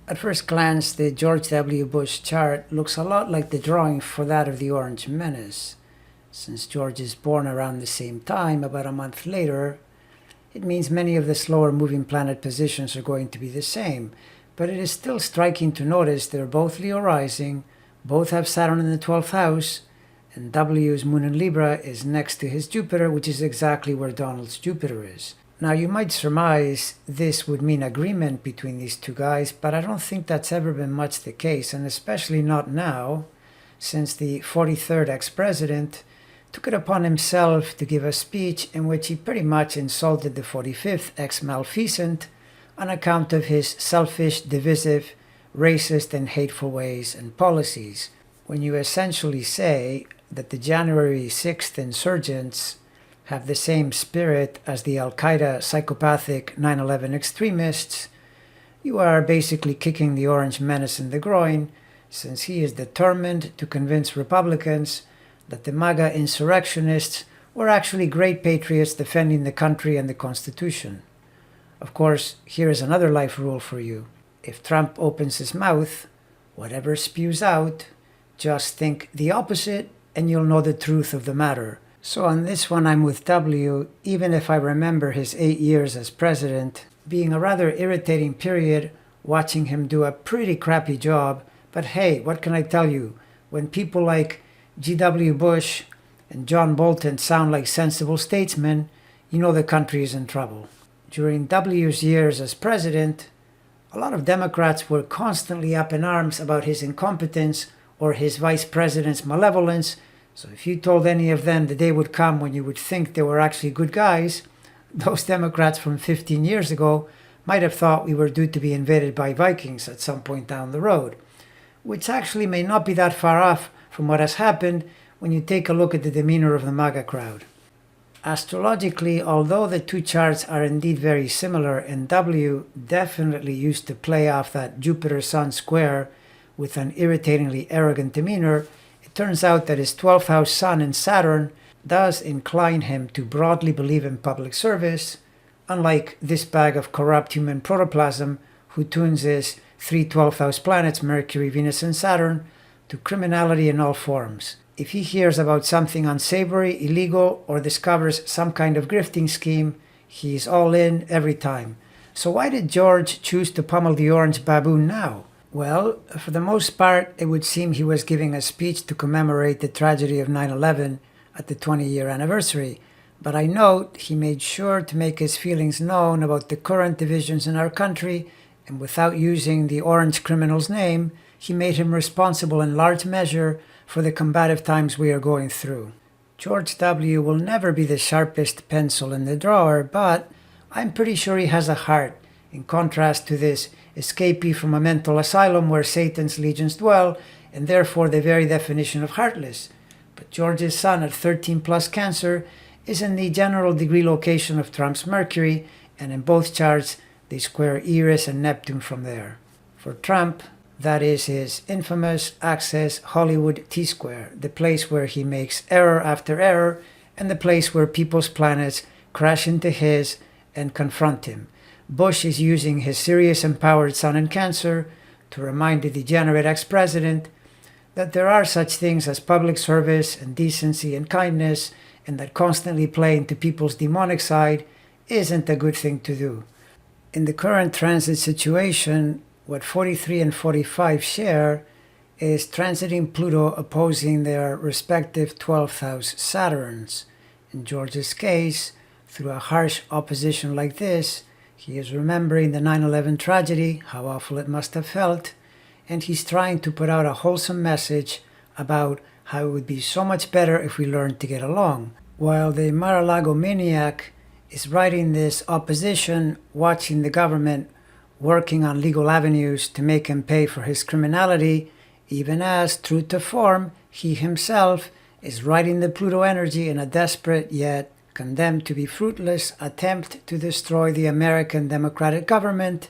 At first glance, the George W. Bush chart looks a lot like the drawing for that of the Orange Menace. Since George is born around the same time, about a month later, it means many of the slower moving planet positions are going to be the same. But it is still striking to notice they're both Leo rising, both have Saturn in the 12th house, and W's moon in Libra is next to his Jupiter, which is exactly where Donald's Jupiter is. Now you might surmise this would mean agreement between these two guys, but I don't think that's ever been much the case, and especially not now, since the 43rd ex-president took it upon himself to give a speech in which he pretty much insulted the 45th ex-malfeasant on account of his selfish, divisive, racist, and hateful ways and policies. When you essentially say that the January 6th insurgents have the same spirit as the Al-Qaeda psychopathic 9/11 extremists, you are basically kicking the Orange Menace in the groin, since he is determined to convince Republicans that the MAGA insurrectionists were actually great patriots defending the country and the Constitution. Of course, here is another life rule for you. If Trump opens his mouth, whatever spews out, just think the opposite and you'll know the truth of the matter. So on this one I'm with W, even if I remember his 8 years as president being a rather irritating period, watching him do a pretty crappy job. But hey, what can I tell you? When people like G.W. Bush and John Bolton sound like sensible statesmen, you know the country is in trouble. During W's years as president, a lot of Democrats were constantly up in arms about his incompetence or his vice president's malevolence. So if you told any of them the day would come when you would think they were actually good guys, those Democrats from 15 years ago might have thought we were due to be invaded by Vikings at some point down the road, which actually may not be that far off from what has happened when you take a look at the demeanor of the MAGA crowd. Astrologically, although the two charts are indeed very similar, and W definitely used to play off that Jupiter-Sun square with an irritatingly arrogant demeanor, it turns out that his 12th house Sun in Saturn does incline him to broadly believe in public service, unlike this bag of corrupt human protoplasm who tunes his 3 12th house planets, Mercury, Venus, and Saturn, to criminality in all forms. If he hears about something unsavory, illegal, or discovers some kind of grifting scheme, he's all in every time. So why did George choose to pummel the orange baboon now? Well, for the most part, it would seem he was giving a speech to commemorate the tragedy of 9/11 at the 20-year anniversary. But I note he made sure to make his feelings known about the current divisions in our country, and without using the orange criminal's name, he made him responsible in large measure for the combative times we are going through. George W. will never be the sharpest pencil in the drawer, but I'm pretty sure he has a heart, in contrast to this escapee from a mental asylum where Satan's legions dwell, and therefore the very definition of heartless. But George's Sun at 13 plus Cancer is in the general degree location of Trump's Mercury, and in both charts they square Eris and Neptune from there. For Trump, that is his infamous Access Hollywood T-square, the place where he makes error after error, and the place where people's planets crash into his and confront him. Bush is using his Sirius empowered Sun in Cancer to remind the degenerate ex-president that there are such things as public service and decency and kindness, and that constantly playing to people's demonic side isn't a good thing to do. In the current transit situation, what 43 and 45 share is transiting Pluto opposing their respective 12th house Saturns. In George's case, through a harsh opposition like this, he is remembering the 9/11 tragedy, how awful it must have felt, and he's trying to put out a wholesome message about how it would be so much better if we learned to get along. While the Mar-a-Lago maniac is writing this opposition, watching the government working on legal avenues to make him pay for his criminality, even as, true to form, he himself is riding the Pluto energy in a desperate yet condemned to be fruitless attempt to destroy the American democratic government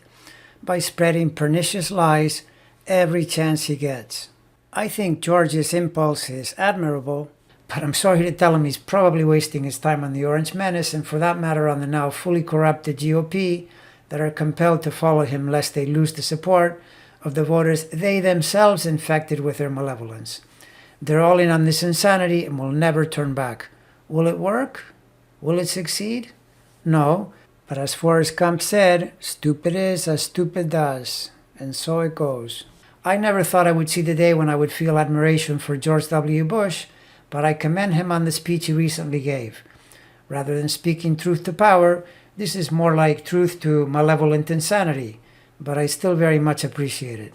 by spreading pernicious lies every chance he gets. I think George's impulse is admirable, but I'm sorry to tell him he's probably wasting his time on the Orange Menace, and for that matter on the now fully corrupted GOP that are compelled to follow him lest they lose the support of the voters they themselves infected with their malevolence. They're all in on this insanity and will never turn back. Will it work? Will it succeed? No, but as Forrest Gump said, stupid is as stupid does. And so it goes. I never thought I would see the day when I would feel admiration for George W. Bush, but I commend him on the speech he recently gave. Rather than speaking truth to power, this is more like truth to malevolent insanity, but I still very much appreciate it.